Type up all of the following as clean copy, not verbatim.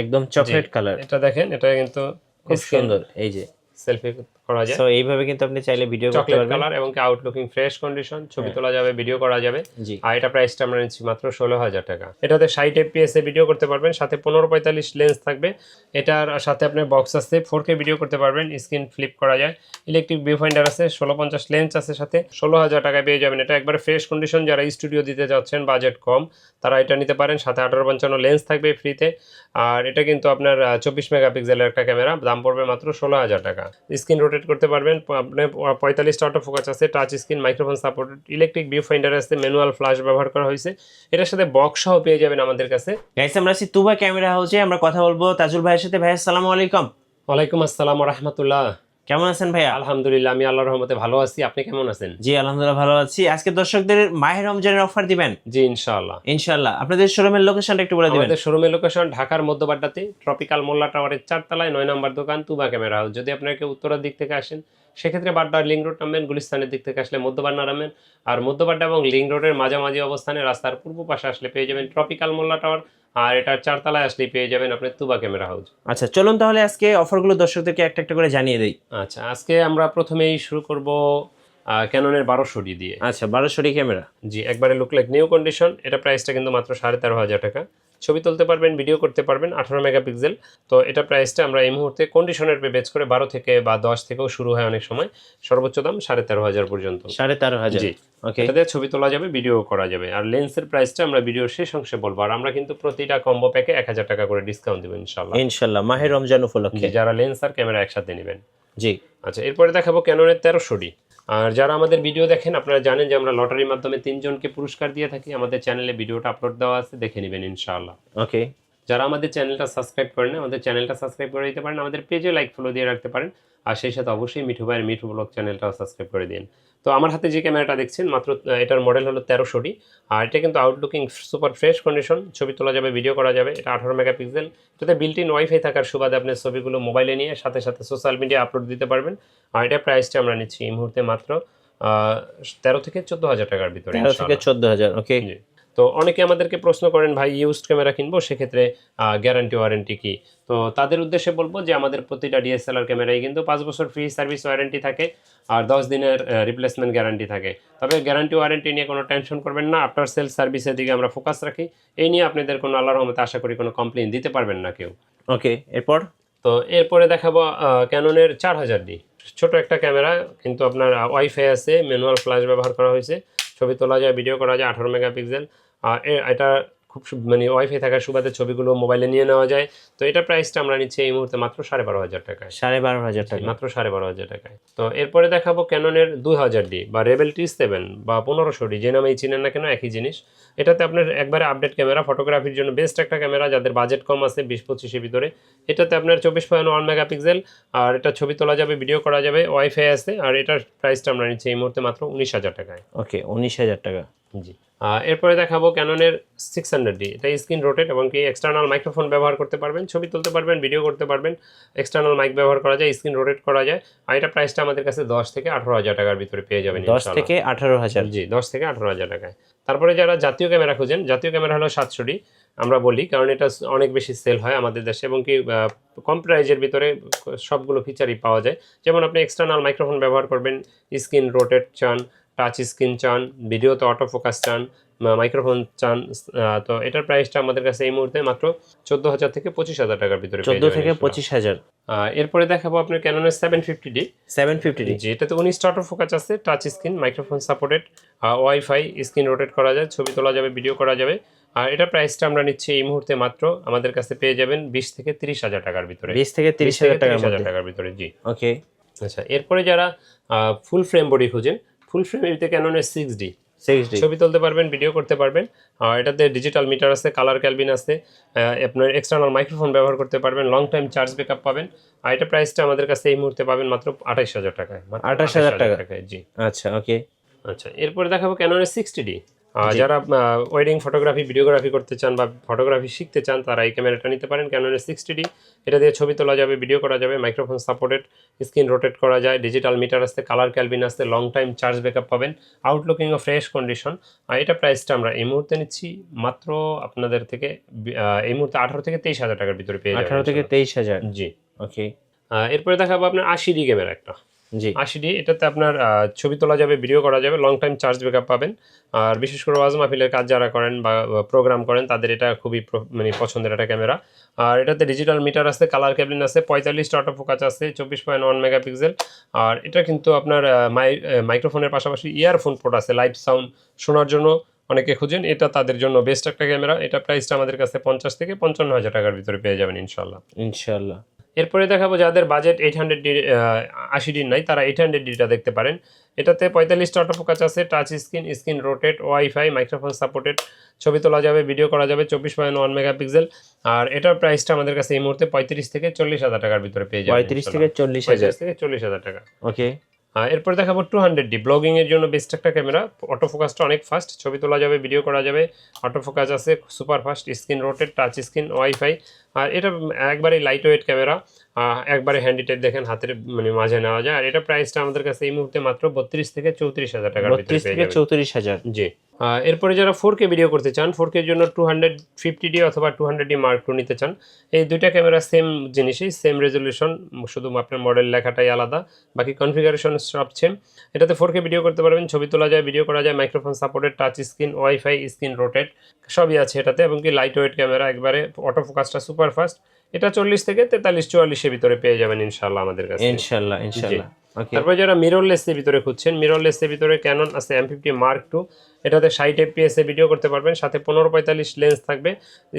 একদম chocolate colour. এটা দেখেন, এটা কিন্তু খুব সুন্দর। এই যে সেলফি করা যায়। সো এইভাবে কিন্তু আপনি চাইলে ভিডিও করতে চকলেট পারবেন। কালার এবং কি আউটলুকিং ফ্রেশ কন্ডিশন, ছবি তোলা যাবে, ভিডিও করা যাবে। জি আর এটা প্রাইসটা আমরা নিচ্ছি মাত্র 16,000 টাকা। এটাতে 60 fps এ ভিডিও করতে পারবেন, সাথে 1545 লেন্স থাকবে। এটার সাথে আপনার বক্স আছে, 4K ভিডিও করতে পারবেন, স্ক্রিন ফ্লিপ করা যায়, ইলেকট্রিক ভিউ ফাইন্ডার আছে, 1650 লেন্স আছে সাথে। 16,000 টাকায় পেয়ে যাবেন এটা একবারে ফ্রেশ কন্ডিশন। যারা স্টুডিও দিতে যাচ্ছেন, বাজেট কম, তারা এটা নিতে পারেন। সাথে 1855 লেন্স থাকবে ফ্রিতে। আর এটা কিন্তু আপনার 24 মেগাপিক্সেলের একটা ক্যামেরা, দাম পড়বে মাত্র 16,000 টাকা। স্ক্রিন রোটেট করতে পারবেন, আপনার 45টা অটো ফোকাস আছে, touch screen, microphone supported, electric view finder আছে, ম্যানুয়াল ফ্ল্যাশ ব্যবহার করা হয়েছে। এটার সাথে বক্স সহ পেয়ে যাবেন আমাদের কাছে। গাইস, আমরা আছি তুবা ক্যামেরা হাউসে। আমরা কথা বলবো তাজুল ভাইয়ের সাথে। ভাই আসসালামু আলাইকুম। ওয়ালাইকুম আসসালাম ওয়া রাহমাতুল্লাহ। কেমন আছেন ভাইয়া? আলহামদুলিল্লাহ, আমি আল্লাহর রহমতে ভালো আছি। আপনি কেমন আছেন? জি আলহামদুলিল্লাহ ভালো আছি। আজকে দর্শকদের মাহে রমজানের অফার দিবেন জি ইনশাআল্লাহ। ইনশাআল্লাহ। আপনাদের শোরুমের লোকেশনটা একটু বলে দিবেন। আমাদের শোরুমের লোকেশন ঢাকার মধ্যবাড্ডাতে, ট্রপিক্যাল মোল্লা টাওয়ারের 4 তলায় 9 নম্বর দোকান, তুবা ক্যামেরা হাউস। যদি আপনাকে উত্তরার দিক থেকে আসেন, সেক্ষেত্রে বাড্ডার লিঙ্ক রোড নামবেন, গুলিস্তানের দিক থেকে আসলে মধ্যবাড্ডা নামবেন। আর মধ্যবাড্ডা এবং লিঙ্ক রোডের মাঝামাঝি অবস্থানে রাস্তার পূর্ব পাশে আসলে পেয়ে যাবেন ট্রপিক্যাল মোল্লা টাওয়ার। আর এটার 4 তলায় আসলেই পেয়ে যাবেন আপনার তুবা ক্যামেরা হাউস। আচ্ছা চলুন তাহলে আজকে অফারগুলো দর্শকদেরকে একটা একটা করে জানিয়ে দেই। আচ্ছা, আজকে আমরা প্রথমেই শুরু করব ক্যাননের 1200D দিয়ে। আচ্ছা 1200 ক্যামেরা। জি, একবারে লুক লাইক নিউ কন্ডিশন। এটা প্রাইসটা কিন্তু মাত্র 13,500 টাকা। ছবি তুলতে পারবেন, ভিডিও করতে পারবেন, 18 মেগাপিক্সেল। তো এটা প্রাইসটা আমরা এই মুহূর্তে কন্ডিশনের বেচ করে 12 থেকে বা 10 থেকেও শুরু হয় অনেক সময়, সর্বোচ্চ দাম 13,500 পর্যন্ত। 13,500। জি ওকে। এটাতে ছবি তোলা যাবে, ভিডিও করা যাবে। আর লেন্সের প্রাইসটা আমরা ভিডিওর শেষ অংশে বলবো। আর আমরা কিন্তু প্রতিটা কম্বো প্যাকে 1,000 টাকা করে ডিসকাউন্ট দেবো ইনশাল্লাহ। ইনশাআল্লাহ মাহে রমজান উপলক্ষে। যারা লেন্স আর ক্যামেরা একসাথে নেবেন। জি আচ্ছা, এরপরে দেখাবো ক্যাননের 1300D। আর যারা আমাদের ভিডিও দেখেন, আপনারা জানেন যে আমরা লটারির মাধ্যমে 3 জনকে পুরস্কার দিয়ে থাকি। আমাদের চ্যানেলে ভিডিওটা আপলোড দেওয়া আছে, দেখে নেবেন ইনশাআল্লাহ। ওকে। যারা আমাদের চ্যানেলটা সাবস্ক্রাইব করেন, আমাদের চ্যানেলটা সাবস্ক্রাইব করে দিতে পারেন, আমাদের পেজে লাইক ফলো দিয়ে রাখতে পারেন। আর সেই সাথে অবশ্যই মিঠু ভাইয়ের মিঠু ব্লগ চ্যানেলটাও সাবস্ক্রাইব করে দিন। তো আমার হাতে যে ক্যামেরাটা দেখছেন, মাত্র এটার মডেল হলো 1300D। আর এটা কিন্তু আউটলুকিং সুপার ফ্রেশ কন্ডিশন, ছবি তোলা যাবে, ভিডিও করা যাবে। এটা 18 মেগাপিক্সেল। এটাতে বিল্ট ইন ওয়াইফাই থাকার সুবাদে আপনি ছবিগুলো মোবাইলে নিয়ে সাথে সাথে সোশ্যাল মিডিয়া আপলোড দিতে পারবেন। আর এটা প্রাইসটা আমরা নিচ্ছি এই মুহূর্তে মাত্র 13 থেকে 14,000 টাকার ভিতরে। 13 থেকে 14,000। ওকে। তো অনেকে আমাদেরকে প্রশ্ন করেন, ভাই ইউজড ক্যামেরা কিনবো, সেক্ষেত্রে গ্যারান্টি ওয়ারেন্টি কি? তো তাদের উদ্দেশ্যে বলবো যে আমাদের প্রতিটা ডিএসএলআর ক্যামেরায় কিন্তু 5 বছর ফ্রি সার্ভিস ওয়ারেন্টি থাকে আর 10 দিনের রিপ্লেসমেন্ট গ্যারান্টি থাকে। তবে গ্যারান্টি ওয়ারেন্টি নিয়ে কোনো টেনশন করবেন না, আফটার সেল সার্ভিসের দিকে আমরা ফোকাস রাখি। এই নিয়ে আপনাদের কোনো আল্লাহর রহমতে আশা করি কোনো কমপ্লেইন দিতে পারবেন না কেউ। ওকে এরপর। তো এরপরে দেখাবো ক্যাননের 4000D। ছোট একটা ক্যামেরা, কিন্তু আপনার ওয়াইফাই আছে, ম্যানুয়াল ফ্ল্যাশ ব্যবহার করা হয়েছে, ছবি তোলা যায়, ভিডিও করা যায়, 18 মেগাপিক্সেল। আর এটা খুব মানে ওয়াইফাই থাকার সুবাদে ছবিগুলো মোবাইলে নিয়ে নেওয়া যায়। তো এটা প্রাইসটা আমরা নিচ্ছি এই মুহূর্তে মাত্র 12,500 টাকায়। 12,500 টাকা। মাত্র 12,500 টাকায়। তো এরপরে দেখাবো ক্যাননের 2000D বা রেবেল T7 বা 1500D, যে নামেই চিনেন না কেন একই জিনিস। এটাতে আপনার একবারে আপডেট ক্যামেরা, ফটোগ্রাফির জন্য বেস্ট একটা ক্যামেরা, যাদের বাজেট কম আছে 20-25 ভিতরে। এটাতে আপনার 24.1 মেগাপিক্সেল। আর এটা ছবি তোলা যাবে, ভিডিও করা যাবে, ওয়াইফাই আছে। আর এটার প্রাইসটা আমরা নিচ্ছি এই মুহূর্তে মাত্র 19,000 টাকায়। ওকে 19,000 টাকা। জি। এরপরে দেখাবো ক্যাননের 600D। এটা স্ক্রিন রোটেট এবং কি এক্সটার্নাল মাইক্রোফোন ব্যবহার করতে পারবেন, ছবি তুলতে পারবেন, ভিডিও করতে পারবেন। এক্সটার্নাল মাইক ব্যবহার করা যায়, স্ক্রিন রোটেট করা যায়। আর এটা প্রাইসটা আমাদের কাছে 10 থেকে 18,000 টাকার ভিতরে পেয়ে যাবেন 10 থেকে 18,000। জি, 10 থেকে 18,000 টাকায়। তারপরে যারা জাতীয় ক্যামেরা খুঁজেন, জাতীয় ক্যামেরা হলো 700D আমরা বলি, কারণ এটা অনেক বেশি সেল হয় আমাদের দেশে এবং কি কম প্রাইজের ভিতরে সবগুলো ফিচারই পাওয়া যায়। যেমন আপনি এক্সটার্নাল মাইক্রোফোন ব্যবহার করবেন, স্ক্রিন রোটেট চান, টাচ স্ক্রিন চান, ভিডিওতে অটো ফোকাস চান, মাইক্রোফোন চান। তো এটার প্রাইসটা আমাদের কাছে এই মুহূর্তে মাত্র 14,000 থেকে 25,000 টাকার ভিতরে। 14 থেকে 25,000। এরপরে দেখাবো আপনার ক্যাননের 750D। 750D। জি, এটাতে 19টা অটো ফোকাস আছে, touch screen, microphone supported, wifi, screen rotate করা যায়, ছবি তোলা যাবে, ভিডিও করা যাবে। আর এটা প্রাইসটা আমরা নিচ্ছি এই মুহূর্তে মাত্র আমাদের কাছে পেয়ে যাবেন 20 থেকে 30,000 টাকার ভিতরে। 20 থেকে 30,000 টাকার ভিতরে। জি ওকে। আচ্ছা, এরপরে যারা ফুল ফ্রেম বডি খুঁজেন, ফুল ফ্রেম এতে ক্যাননের 6D ছবি তুলতে পারবেন, ভিডিও করতে পারবেন। আর এটাতে ডিজিটাল মিটার আছে, কালার ক্যালবিন আছে, আপনার এক্সটার্নাল মাইক্রোফোন ব্যবহার করতে পারবেন, লং টাইম চার্জ ব্যাকআপ পাবেন। আর এটা প্রাইসটা আমাদের কাছে এই মুহূর্তে পাবেন মাত্র 28,000 টাকায়। 28,000 টাকা। জি আচ্ছা ওকে। আচ্ছা, এরপরে দেখাবো ক্যাননের 60D। যারা ওয়েডিং ফটোগ্রাফি ভিডিওগ্রাফি করতে চান বা ফটোগ্রাফি শিখতে চান তারা এই ক্যামেরাটা নিতে পারেন। ক্যাননের 60D, এটা দিয়ে ছবি তোলা যাবে, ভিডিও করা যাবে, মাইক্রোফোন সাপোর্টেড, স্ক্রিন রোটেট করা যায়, ডিজিটাল মিটার আসতে, কালার ক্যালভিন আসতে, লং টাইম চার্জ ব্যাকআপ পাবেন, আউটলুকিং ও ফ্রেশ কন্ডিশন। আর এটা প্রাইসটা আমরা এই মুহূর্তে নিচ্ছি মাত্র আপনাদের থেকে এই মুহূর্তে 18 থেকে 23,000 টাকার ভিতরে পেয়ে যাবেন। 18 থেকে 23,000। জি, ওকে। এরপরে দেখাবো আপনার 80D ক্যামেরা একটা। জি, 80D, এটাতে আপনার ছবি তোলা যাবে, ভিডিও করা যাবে, লং টাইম চার্জ ব্যাকআপ পাবেন। আর বিশেষ করে ওয়াজ মাহফিলের কাজ যারা করেন বা প্রোগ্রাম করেন তাদের এটা খুবই মানে পছন্দের একটা ক্যামেরা। আর এটাতে ডিজিটাল মিটার আছে, কালার ক্যাবিন আছে, 45টা অটো ফোকাস আছে, 24.1 মেগাপিক্সেল। আর এটা কিন্তু আপনার মাইক্রোফোনের পাশাপাশি ইয়ারফোন পোর্ট আছে, লাইভ সাউন্ড শোনার জন্য অনেকে খুঁজেন, এটা তাদের জন্য বেস্ট একটা ক্যামেরা। এটা প্রাইসটা আমাদের কাছে 50 থেকে 55,000 টাকার ভিতরে পেয়ে যাবেন ইনশাল্লাহ। ইনশাআল্লাহ। এরপরে দেখাবো যাদের বাজেট 800D 80D নাই তারা 800Dটা দেখতে পারেন। এটাতে 45টা অটো ফোকাস আছে, touch screen rotate, wifi, microphone supported, ছবি তোলা যাবে, ভিডিও করা যাবে, 24.1 মেগাপিক্সেল। আর এটার প্রাইসটা আমাদের কাছে এই মুহূর্তে 35 থেকে 40,000 টাকার ভিতরে পেয়ে যাবেন। 35 থেকে 40,000। 35 থেকে 40,000 টাকা। ওকে। এরপর দেখাবো 200D, ব্লগিং এর জন্য বেস্ট একটা ক্যামেরা। অটো ফোকাসটা অনেক ফাস্ট, ছবি তোলা যাবে, ভিডিও করা যাবে, অটো ফোকাস আছে, super fast, screen rotate, touch screen, wifi. আর এটা একবারে লাইট ওয়েট ক্যামেরা, একবারে হ্যান্ডি টাইপ, দেখেন হাতের মানে মাঝে নেওয়া যায়। আর এটা প্রাইসটা আমাদের কাছে এই মুহূর্তে মাত্র 32 থেকে 34,000 টাকার ভিতরে 32 থেকে 34,000। জি। এরপরে যারা 4K ভিডিও করতে চান, 4K এর জন্য 250D অথবা 200D Mark II নিতে চান, এই দুইটা ক্যামেরা সেম জিনিসই, সেম রেজলিউশন, শুধু আপনার মডেল লেখাটাই আলাদা, বাকি কনফিগারেশন সব সেম। এটাতে 4K ভিডিও করতে পারবেন, ছবি তোলা যায়, ভিডিও করা যায়, microphone supported, touch screen, wifi, screen rotate সবই আছে এটাতে, এবং কি লাইট ওয়েট ক্যামেরা, একবারে অটো ফোকাসটা সুপার ফাস্ট। এটা 40 থেকে 43-44 এর ভিতরে পেয়ে যাবেন ইনশাআল্লাহ আমাদের কাছে। ইনশাআল্লাহ, ইনশাআল্লাহ। ওকে। তারপরে যারা মিররলেসের ভিতরে খুঁজছেন, মিররলেসের ভিতরে ক্যানন আছে M50 Mark II, এটাতে 60 fps এ ভিডিও করতে পারবেন, সাথে 15-45 লেন্স থাকবে,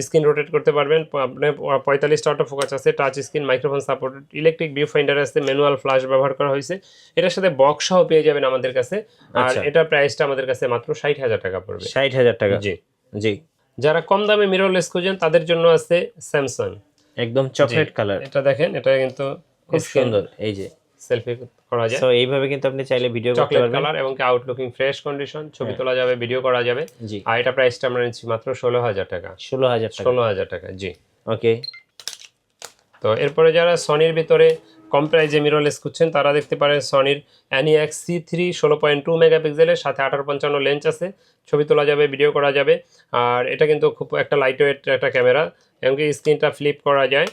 স্ক্রিন রোটেট করতে পারবেন, আপনার 45টা অটো ফোকাস আছে, touch screen, microphone supported, electric view finder আছে, ম্যানুয়াল ফ্ল্যাশ ব্যবহার করা হয়েছে, এটার সাথে বক্স সহ পেয়ে যাবেন আমাদের কাছে। আর এটার প্রাইসটা আমাদের কাছে মাত্র 60,000 টাকা পড়বে। 60,000 টাকা। জি, জি। যারা কম দামে মিররলেস খুঁজেন তাদের জন্য আছে স্যামসাং, একদম চকলেট কালার। এটা দেখেন, এটা কিন্তু খুব সুন্দর। এই যে সেলফি করা যায়, সো এইভাবে কিন্তু আপনি চাইলে ভিডিও করতে চকলেট পারবেন। কালার এবং কি আউটলুকিং ফ্রেশ কন্ডিশন, ছবি তোলা যাবে, ভিডিও করা যাবে। জি। আর এটা প্রাইসটা আমরা নিচ্ছি মাত্র 16,000 টাকা। 16,000 টাকা। 16,000 টাকা। জি। ওকে। তো এরপরে যারা সনির ভিতরে কম প্রাইজে মিররলেস খুঁজছেন তারা দেখতে পারেন সনির NEX C3 16.2 মেগাপিক্সেলের, সাথে 18-55 লেন্স আছে, ছবি তোলা যাবে, ভিডিও করা যাবে। আর এটা কিন্তু খুব একটা লাইট ওয়েট একটা ক্যামেরা, এমনকি স্ক্রিনটা ফ্লিপ করা যায়।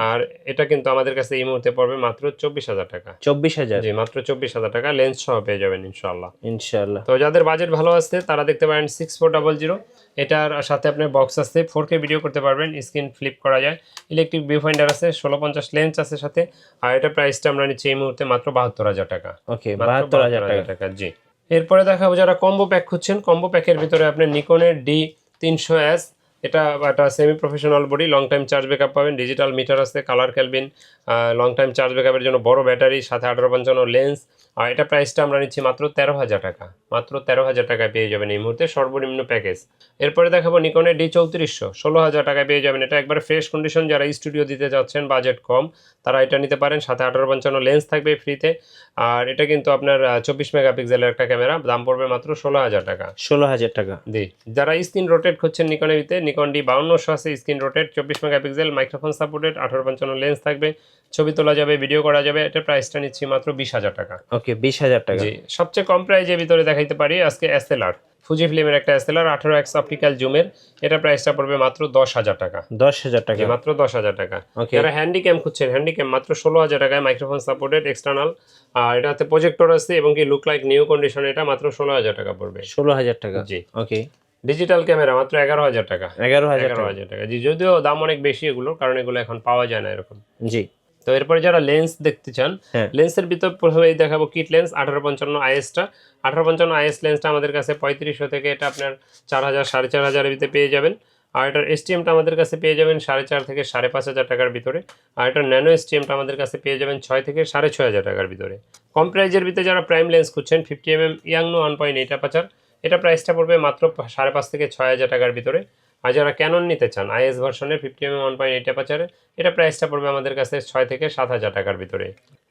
আর এটা কিন্তু আমাদের কাছে এই মুহূর্তে পড়বে মাত্র 24,000 টাকা। 24,000? জি, মাত্র 24,000 টাকা, লেন্স সহ পেয়ে যাবেন ইনশাআল্লাহ। ইনশাআল্লাহ। তো যাদের বাজেট ভালো আছে তারা দেখতে পারেন 6400, এটার সাথে আপনার বক্স আছে, 4K ভিডিও করতে পারবেন, স্ক্রিন ফ্লিপ করা যায়, ইলেকট্রিক ভিউ ফাইন্ডার আছে, 1650 লেন্স আছে সাথে। আর এটা প্রাইসটা আমরা নিচ্ছি এই মুহূর্তে মাত্র 72,000 টাকা। ওকে, 72,000 টাকা। জি। এরপরে দেখাবো যারা কম্বো প্যাক খুঁজছেন, কম্বো প্যাকের ভিতরে আপনার নিকনের D300S, এটা একটা semi professional body, long time charge backup পাবেন, ডিজিটাল মিটার আছে, colour kelvin, long time charge ব্যাকআপের জন্য বড় ব্যাটারি, সাথে 18-55 লেন্স। আর এটা প্রাইসটা আমরা নিচ্ছি মাত্র 13,000 টাকা। মাত্র 13,000 টাকায় পেয়ে যাবেন এই মুহূর্তে সর্বনিম্ন প্যাকেজ। এরপরে দেখাবো নিকনের D3400, 16,000 টাকায় পেয়ে যাবেন। এটা একবারে ফ্রেশ কন্ডিশন, যারা স্টুডিও দিতে যাচ্ছেন, বাজেট কম, তারা এটা নিতে পারেন, সাথে 18-55 লেন্স থাকবে ফ্রিতে। আর এটা কিন্তু আপনার 24 মেগাপিক্সেলের একটা ক্যামেরা, দাম পড়বে মাত্র 16,000 টাকা। 16,000 টাকা। জি। যারা স্ক্রিন রোটেট খুঁজছেন নিকনের ভিতরে, নিকন D5200 আছে, screen rotate, 24 megapixel, microphone supported, 18-55 lens থাকবে, ছবি তোলা যাবে, ভিডিও করা যাবে। এটা প্রাইসটা নিচ্ছি মাত্র 20,000 টাকা। ওকে, 20,000 টাকা। জি। সবচেয়ে কম প্রাইজের ভিতরে দেখাইতে পারি আজকে SLR, ফুজি ফিল্মের একটা SLR 18x অপটিক্যাল জুমের, এটা প্রাইসটা পড়বে মাত্র 10,000 টাকা। 10,000 টাকা। মাত্র 10,000 টাকা। ওকে। যারা হ্যান্ডিক্যাম খুঁজছেন, হ্যান্ডিক্যাম মাত্র 16,000 টাকায়, মাইক্রোফোন সাপোর্টেড, এক্সটার্নাল, আর এটাতে প্রজেক্টর আছে এবং কি লুক লাইক নিউ কন্ডিশন, এটা মাত্র 16,000 টাকা পড়বে। 16,000 টাকা। জি। ওকে। ডিজিটাল ক্যামেরা মাত্র 11,000 টাকা। 11,000 টাকা। জি, যদিও দাম অনেক বেশি এগুলো, কারণ এগুলো এখন পাওয়া যায় না এরকম। জি। তো এরপরে যারা লেন্স দেখতে চান, লেন্সের ভিতর প্রথমেই দেখাবো কিট লেন্স 18-55 IS-টা। 18-55 IS লেন্সটা আমাদের কাছে 3500 থেকে এটা আপনার 4,000 4,500 এর ভিতরে পেয়ে যাবেন। আর এটার STM-টা আমাদের কাছে পেয়ে যাবেন 4,500 থেকে 5,500 টাকার ভিতরে। আর এটার ন্যানো STM-টা আমাদের কাছে পেয়ে যাবেন 6 থেকে 6,500 টাকার ভিতরে। কম প্রাইজের ভিতরে যারা প্রাইম লেন্স খুঁজছেন, 50mm ইয়াংনো 1.8 অ্যাপারচার, এটা প্রাইসটা পড়বে মাত্র 5,500 থেকে 6,000 টাকার ভিতরে। আর যারা ক্যানন নিতে চান IS ভার্সনের 50mm 1.8 অ্যাপারচারে, এটা প্রাইসটা পড়বে আমাদের কাছে 6 থেকে 7,000 টাকার ভিতরে।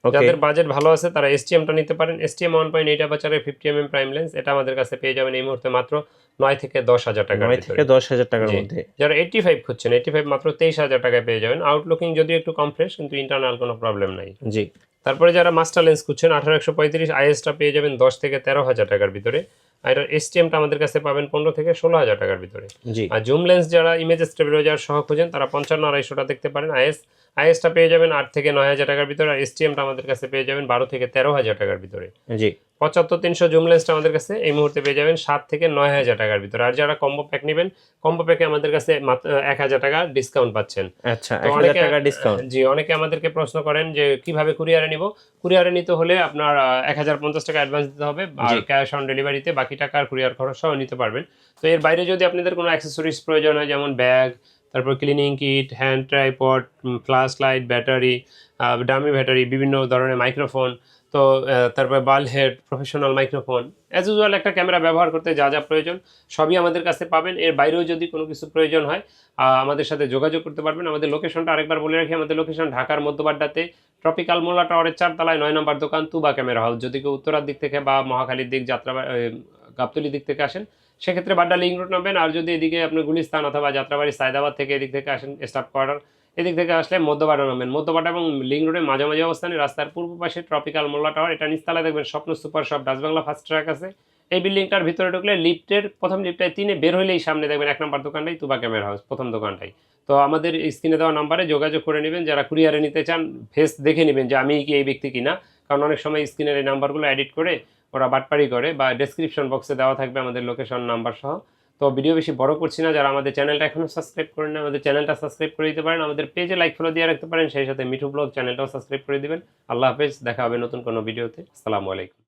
ওকে যাদের বাজেট ভালো আছে তারা এসটিএমটা নিতে পারেন। এসটিএম 1.8 অ্যাপারচারের 50mm প্রাইম লেন্স, এটা আমাদের কাছে পেয়ে যাবেন এই মুহূর্তে মাত্র 9 থেকে 10,000 টাকার 9 ভিতরে। থেকে 10,000 টাকার জি। মধ্যে। যারা 85 খুঁজছেন, 85 মাত্র 23,000 টাকায় পেয়ে যাবেন। আউটলুকিং যদিও একটু কম ফ্রেশ, কিন্তু ইন্টারনাল কোনো প্রবলেম নাই। জি তারপরে যারা মাস্টার লেন্স খুঁজছেন 1835 আইএসটা পেয়ে যাবেন 10 থেকে 13,000 টাকার ভিতরে। আর এটার এসটিএমটা আমাদের কাছে পাবেন 15 থেকে 16,000 টাকার ভিতরে। জি আর জুম লেন্স যারা ইমেজ স্টেবিলাইজার সহ খুঁজেন তারা 55-250টা দেখতে পারেন। আইএসটা পেয়ে যাবেন 8 থেকে 9,000 টাকার ভিতরে। আর এসটিএমটা আমাদের কাছে পেয়ে যাবেন 12 থেকে 13,000 টাকার ভিতরে। জি 75-300 জুম লেন্সটা আমাদের কাছে এই মুহূর্তে পেয়ে যাবেন 7 থেকে 9,000 টাকার ভিতরে। আর যারা কম্বো প্যাক নেবেন, কম্বো প্যাকে আমাদের কাছে মাত্র 1,000 টাকা ডিসকাউন্ট পাচ্ছেন। আচ্ছা, তো 1000 টাকা ডিসকাউন্ট। জি, অনেকে আমাদেরকে প্রশ্ন করেন যে কিভাবে কুরিয়ারে নিব। কুরিয়ারে নিতে হলে আপনার 1050 টাকা অ্যাডভান্স দিতে হবে, আর জি ক্যাশ অন ডেলিভারিতে বাকি টাকা আর কুরিয়ার খরচ সহ নিতে পারবেন। তো এর বাইরে যদি আপনাদের কোনো অ্যাক্সেসরিজ প্রয়োজন হয়, যেমন ব্যাগ, তারপর cleaning kit, hand tripod, flash light, battery, dummy battery, বিভিন্ন ধরনের মাইক্রোফোন, তো তারপর ball head, professional microphone, as usual একটা ক্যামেরা ব্যবহার করতে যা যা প্রয়োজন সবই আমাদের কাছে পাবেন। এর বাইরেও যদি কোনো কিছু প্রয়োজন হয় আমাদের সাথে যোগাযোগ করতে পারবেন। আমাদের লোকেশনটা আরেকবার বলে রাখি, আমাদের লোকেশন ঢাকার মধ্যবাড্ডাতে ট্রপিক্যাল মোল্লা টাওয়ারের 4 তলায় 9 নম্বর দোকান, তুবা ক্যামেরা হাউস। যদি কেউ উত্তরার দিক থেকে বা মহাখালীর দিক, গাবতলীর দিক থেকে আসেন, সেক্ষেত্রে বাড্ডা লিঙ্ক রোড নামবেন। আর যদি এদিকে আপনি গুলিস্তান অথবা যাত্রাবাড়ি, সায়দাবাদ থেকে এদিক থেকে আসেন, স্টাফ কোয়ার্টার এদিক থেকে আসলে মধ্যবাড্ডা নামবেন। মধ্যবাড্ডা এবং লিঙ্ক রোডের মাঝামাঝি অবস্থানে রাস্তার পূর্ব পাশে ট্রপিক্যাল মোল্লা টাওয়ার, এটা নিচতলায় দেখবেন স্বপ্ন super shop, Dutch Bangla first track আছে। এই বিল্ডিংটার ভিতরে ঢুকলে লিফটের প্রথম লিফটায় 3-এ বের হইলেই সামনে দেখবেন 1 নম্বর দোকানটাই তুবা ক্যামেরা হাউস, প্রথম দোকানটাই। তো আমাদের স্ক্রিনে দেওয়া নাম্বারে যোগাযোগ করে নেবেন। যারা কুরিয়ারে নিতে চান, ফেস দেখে নেবেন যে আমি কি এই ব্যক্তি কিনা, কারণ অনেক সময় স্ক্রিনের এই নাম্বারগুলো এডিট করে ওরা বাটপারি করে। বা ডেসক্রিপশন বক্সে দেওয়া থাকবে আমাদের লোকেশন নাম্বার সহ। তো ভিডিও বেশি বড় করছি না, যারা আমাদের চ্যানেলটা এখনো সাবস্ক্রাইব করেন না, আমাদের চ্যানেলটা সাবস্ক্রাইব করে দিতে পারেন। আমাদের পেজে লাইক ফলো দিয়ে রাখতে পারেন, সেই সাথে মিঠু ব্লগ চ্যানেলটাও সাবস্ক্রাইব করে দিবেন। আল্লাহ হাফেজ, দেখা হবে নতুন কোনো ভিডিওতে। আসসালামু আলাইকুম।